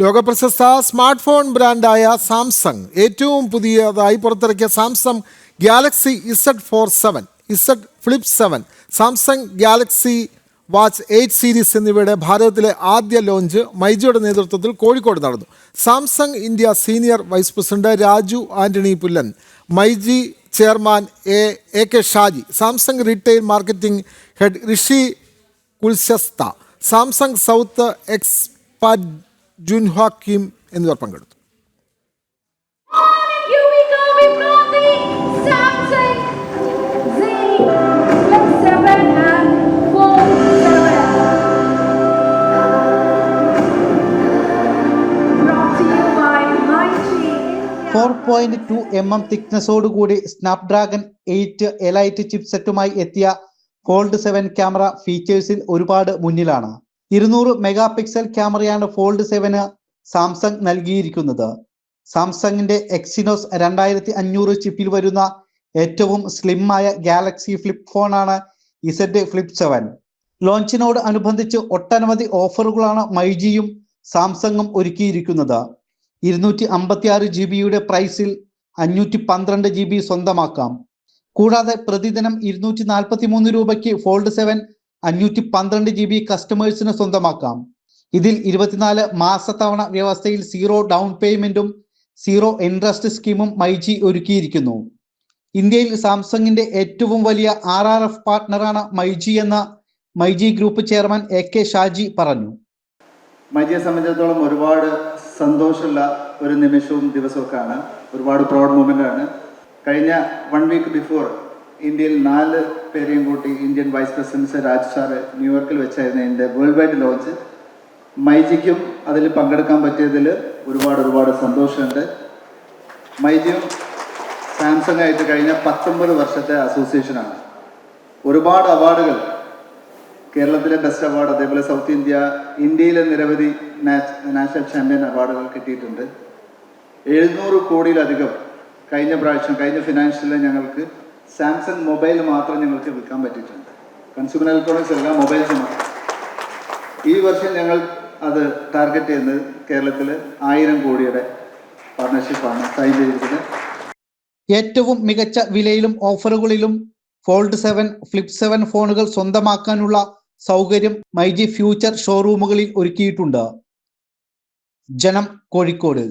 ലോകപ്രശസ്ത smart phone ബ്രാൻഡായ Samsung ഏറ്റവും പുതിയതായി പുറത്തിറക്കിയ Samsung Galaxy Z47, Z flip 7, Samsung Galaxy watch 8 series എന്നിവയുടെ ഭാരതത്തിലെ ആദ്യ ലോഞ്ച് മൈജിയുടെ നേതൃത്വത്തിൽ കോഴിക്കോട് നടന്നു. Samsung India senior vice president Raju Antony Pullan, myG chairman A K Shaji, Samsung retail marketing head Rishi Kulshrestha, Samsung South expert Junha Kim എന്നിവർ പങ്കെടുത്തു. തിക്നെസ്സോടുകൂടി സ്നാപ്ഡ്രാഗൺ 8 എലൈറ്റ് ചിപ്സെറ്റുമായി എത്തിയ ഫോൾഡ് 7 ക്യാമറ ഫീച്ചേഴ്സിൽ ഒരുപാട് മുന്നിലാണ്. 200 മെഗാ പിക്സൽ ക്യാമറയാണ് ഫോൾഡ് 7 സാംസങ് നൽകിയിരിക്കുന്നത്. സാംസങ്ങിന്റെ എക്സിനോസ് 2500 ചിപ്പിൽ വരുന്ന ഏറ്റവും സ്ലിമായ ഗാലക്സി ഫ്ലിപ്പ് ഫോണാണ് Z ഫ്ലിപ്പ് 7. ലോഞ്ചിനോട് അനുബന്ധിച്ച് ഒട്ടനവധി ഓഫറുകളാണ് മൈജിയും സാംസങ്ങും ഒരുക്കിയിരിക്കുന്നത്. 256 GB പ്രൈസിൽ 512 GB സ്വന്തമാക്കാം. കൂടാതെ പ്രതിദിനം 243 രൂപയ്ക്ക് ഫോൾഡ് 7 512 GB കസ്റ്റമേഴ്സിന് സ്വന്തമാക്കാം. ഇതിൽ 24 മാസത്തവണ വ്യവസ്ഥയിൽ 0 ഡൗൺ പേയ്മെന്റും 0 ഇൻട്രസ്റ്റ് സ്കീമും മൈജി ഒരുക്കിയിരിക്കുന്നു. ഇന്ത്യയിൽ സാംസങ്ങിന്റെ ഏറ്റവും വലിയ RRF പാർട്ട്ണറാണ് മൈജി എന്ന myG group chairman A K Shaji പറഞ്ഞു. മൈജിയെ സംബന്ധിച്ചിടത്തോളം ഒരുപാട് സന്തോഷമുള്ള ഒരു നിമിഷവും ദിവസമൊക്കെയാണ്. ഒരുപാട് പ്രൗഡ് മൂമെൻ്റ് ആണ്. കഴിഞ്ഞ 1 വീക്ക് ബിഫോർ ഇന്ത്യയിൽ 4 പേരെയും കൂട്ടി Indian vice president Raj sir ന്യൂയോർക്കിൽ വെച്ചായിരുന്നു എൻ്റെ വേൾഡ് വൈഡ് ലോഞ്ച്. മൈജിക്കും അതിൽ പങ്കെടുക്കാൻ പറ്റിയതിൽ ഒരുപാട് സന്തോഷമുണ്ട്. മൈജിയും സാംസങ് ആയിട്ട് കഴിഞ്ഞ 19 വർഷത്തെ അസോസിയേഷനാണ്. ഒരുപാട് അവാർഡുകൾ, കേരളത്തിലെ ബെസ്റ്റ് അവാർഡ്, അതേപോലെ സൗത്ത് ഇന്ത്യയിലെ നിരവധി നാഷണൽ ചാമ്പ്യൻ അവാർഡുകൾ കിട്ടിയിട്ടുണ്ട്. 700 കോടിയിലധികം കഴിഞ്ഞ ഫിനാൻഷ്യലിൽ ഞങ്ങൾക്ക് സാംസങ് മൊബൈൽ മാത്രം ഞങ്ങൾക്ക് വിൽക്കാൻ പറ്റിയിട്ടുണ്ട്. കൺസ്യൂമർ ഇലക്ട്രോണിക്സ് എല്ലാം മൊബൈൽസ് മാത്രം. ഈ വർഷം ഞങ്ങൾ അത് ടാർഗറ്റ് ചെയ്യുന്നത് കേരളത്തിൽ 1000 കോടിയുടെ പാർട്ണർഷിപ്പാണ് സൈൻ ചെയ്തിരിക്കുന്നത്. ഏറ്റവും മികച്ച വിലയിലും ഓഫറുകളിലും ഫോൾഡ് 7 ഫ്ലിപ്പ് 7 ഫോണുകൾ സ്വന്തമാക്കാനുള്ള സൗകര്യം മൈജി ഫ്യൂച്ചർ ഷോറൂമുകളിൽ ഒരുക്കിയിട്ടുണ്ട്. ജനം, കോഴിക്കോട്.